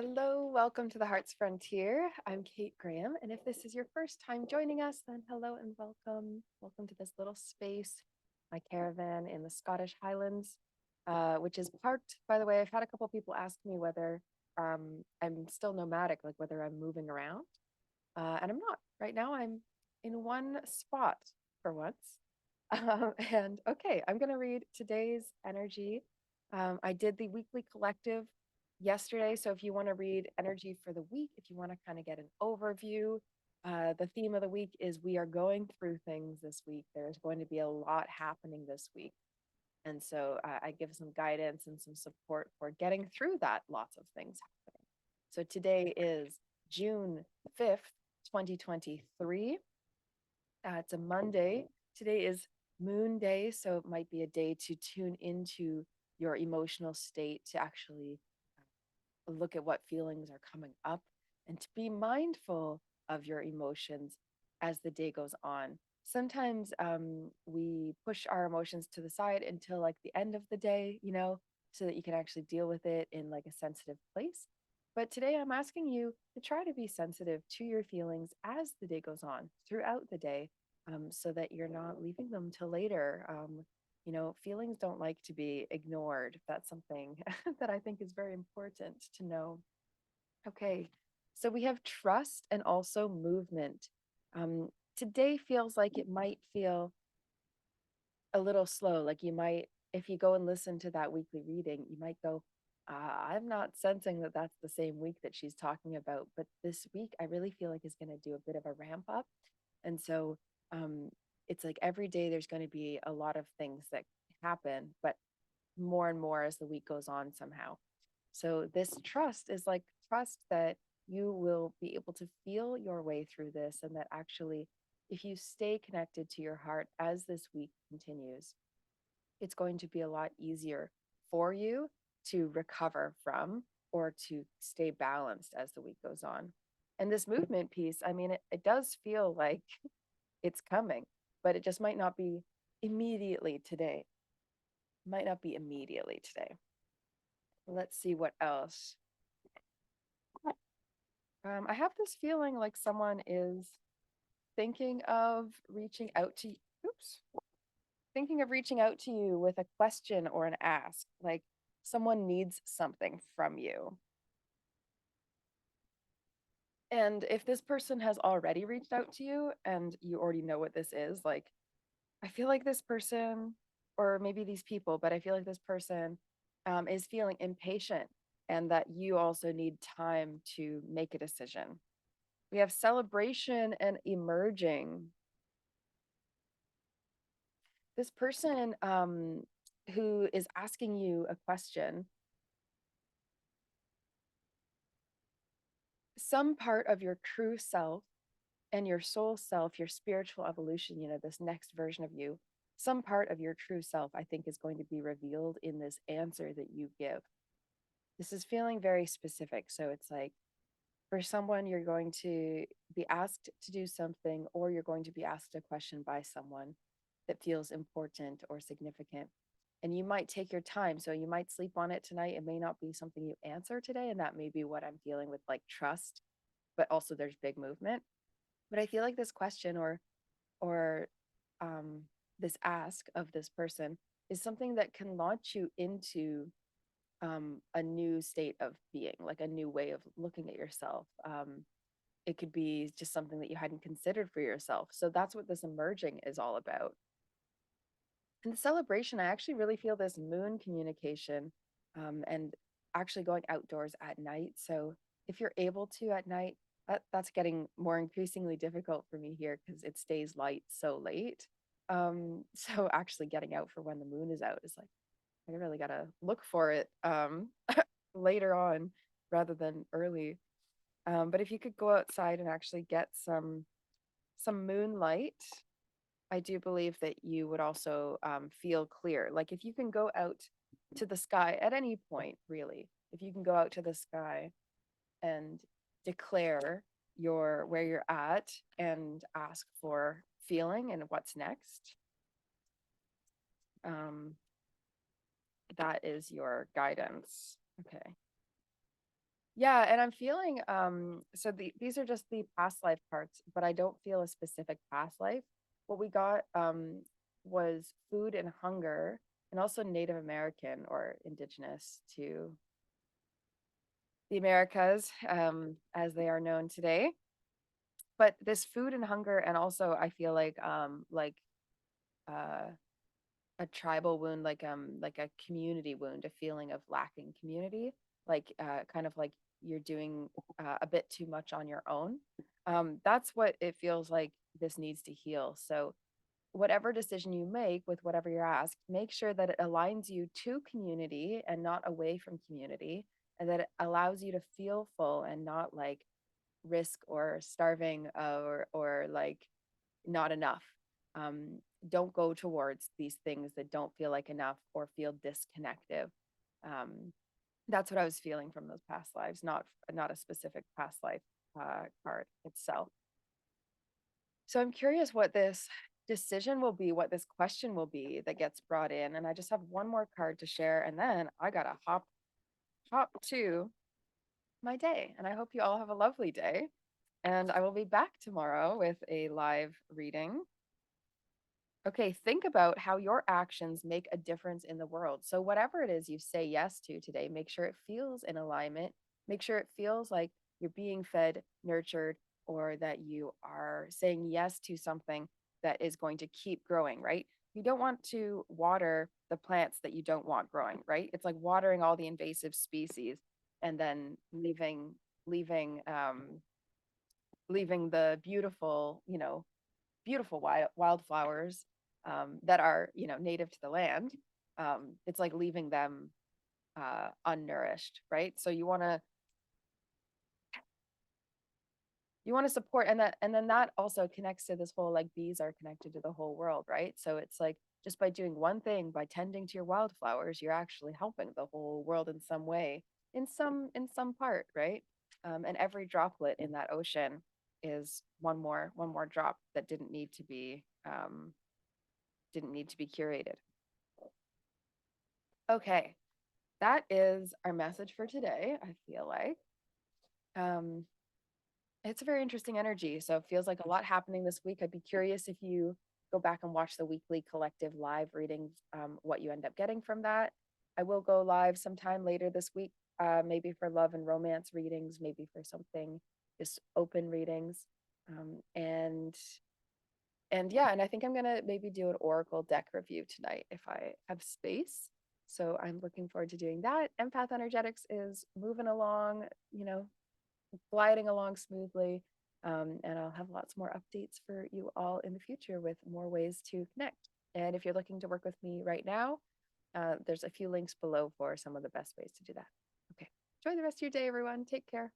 Hello, welcome to the Heart's Frontier. I'm Kate Graham, and if this is your first time joining us, then hello and welcome. Welcome to this little space, my caravan in the Scottish Highlands, which is parked. By the way, I've had a couple people ask me whether I'm still nomadic, like whether I'm moving around, and I'm not. Right now, I'm in one spot for once. And okay, I'm going to read today's energy. I did the weekly collective yesterday. So if you want to read energy for the week, if you want to kind of get an overview, the theme of the week is we are going through things this week. There's going to be a lot happening this week. And so I give some guidance and some support for getting through that, lots of things happening. So today is June 5th, 2023. It's a Monday. Today is Moon Day, so it might be a day to tune into your emotional state, to actually look at what feelings are coming up and to be mindful of your emotions as the day goes on. Sometimes we push our emotions to the side until like the end of the day, so that you can actually deal with it in like a sensitive place. But today I'm asking you to try to be sensitive to your feelings as the day goes on throughout the day, so that you're not leaving them till later. Feelings don't like to be ignored. That's something that I think is very important to know. Okay, so we have trust and also movement. Today feels like it might feel a little slow. Like you might, if you go and listen to that weekly reading, you might go, I'm not sensing that that's the same week that she's talking about. But this week, I really feel like is going to do a bit of a ramp up. And so um, it's like every day there's going to be a lot of things that happen, but more and more as the week goes on somehow. So this trust is like trust that you will be able to feel your way through this, and that actually, if you stay connected to your heart as this week continues, it's going to be a lot easier for you to recover from or to stay balanced as the week goes on. And this movement piece, I mean, it does feel like it's coming, but it just might not be immediately today. Might not be immediately today. Let's see what else. I have this feeling like someone is thinking of reaching out to you. Oops. Thinking of reaching out to you with a question or an ask, like someone needs something from you. And if this person has already reached out to you and you already know what this is, like, I feel like this person, or maybe these people, but I feel like this person is feeling impatient, and that you also need time to make a decision. We have celebration and emerging. This person who is asking you a question, some part of your true self and your soul self, your spiritual evolution, this next version of you, some part of your true self, I think, is going to be revealed in this answer that you give. This is feeling very specific. So it's like for someone, you're going to be asked to do something, or you're going to be asked a question by someone that feels important or significant. And you might take your time. So you might sleep on it tonight. It may not be something you answer today. And that may be what I'm feeling with, like, trust, but also there's big movement. But I feel like this question or um, this ask of this person is something that can launch you into a new state of being, like a new way of looking at yourself. It could be just something that you hadn't considered for yourself. So that's what this emerging is all about. In the celebration, I actually really feel this moon communication, and actually going outdoors at night. So if you're able to at night, that's getting more increasingly difficult for me here because it stays light so late. So actually getting out for when the moon is out is like, I really got to look for it later on rather than early. But if you could go outside and actually get some moonlight, I do believe that you would also feel clear. Like if you can go out to the sky at any point, really, if you can go out to the sky and declare your where you're at and ask for feeling and what's next, um, that is your guidance. Okay. Yeah, and I'm feeling so these are just the past life parts, but I don't feel a specific past life. What we got was food and hunger, and also Native American or indigenous to the Americas, as they are known today. But this food and hunger, and also I feel like uh a tribal wound, like a community wound, a feeling of lacking community, like kind of like you're doing a bit too much on your own. That's what it feels like this needs to heal. So whatever decision you make with whatever you're asked, make sure that it aligns you to community and not away from community, and that it allows you to feel full and not like risk or starving or like not enough. Um, don't go towards these things that don't feel like enough or feel disconnected. Um, that's what I was feeling from those past lives, not a specific past life card itself. So I'm curious what this decision will be, what this question will be that gets brought in. And I just have one more card to share, and then I gotta hop to my day. And I hope you all have a lovely day. And I will be back tomorrow with a live reading. Okay, think about how your actions make a difference in the world. So, whatever it is you say yes to today, make sure it feels in alignment. Make sure it feels like you're being fed, nurtured, or that you are saying yes to something that is going to keep growing, right? You don't want to water the plants that you don't want growing, right? It's like watering all the invasive species and then leaving leaving the beautiful, beautiful wildflowers that are, native to the land. It's like leaving them unnourished, right? So you want to support, and then that also connects to this whole, like, bees are connected to the whole world, right? So it's like just by doing one thing, by tending to your wildflowers, you're actually helping the whole world in some way, in some part, right? And every droplet in that ocean is one more drop that didn't need to be curated. Okay, that is our message for today. I feel like um, it's a very interesting energy. So it feels like a lot happening this week. I'd be curious if you go back and watch the weekly collective live readings, what you end up getting from that. I will go live sometime later this week, maybe for love and romance readings, maybe for something just open readings. Um, and and yeah, and I think I'm gonna maybe do an Oracle deck review tonight if I have space. So I'm looking forward to doing that. Empath Energetics is moving along, gliding along smoothly. And I'll have lots more updates for you all in the future with more ways to connect. And if you're looking to work with me right now, there's a few links below for some of the best ways to do that. Okay. Enjoy the rest of your day, everyone. Take care.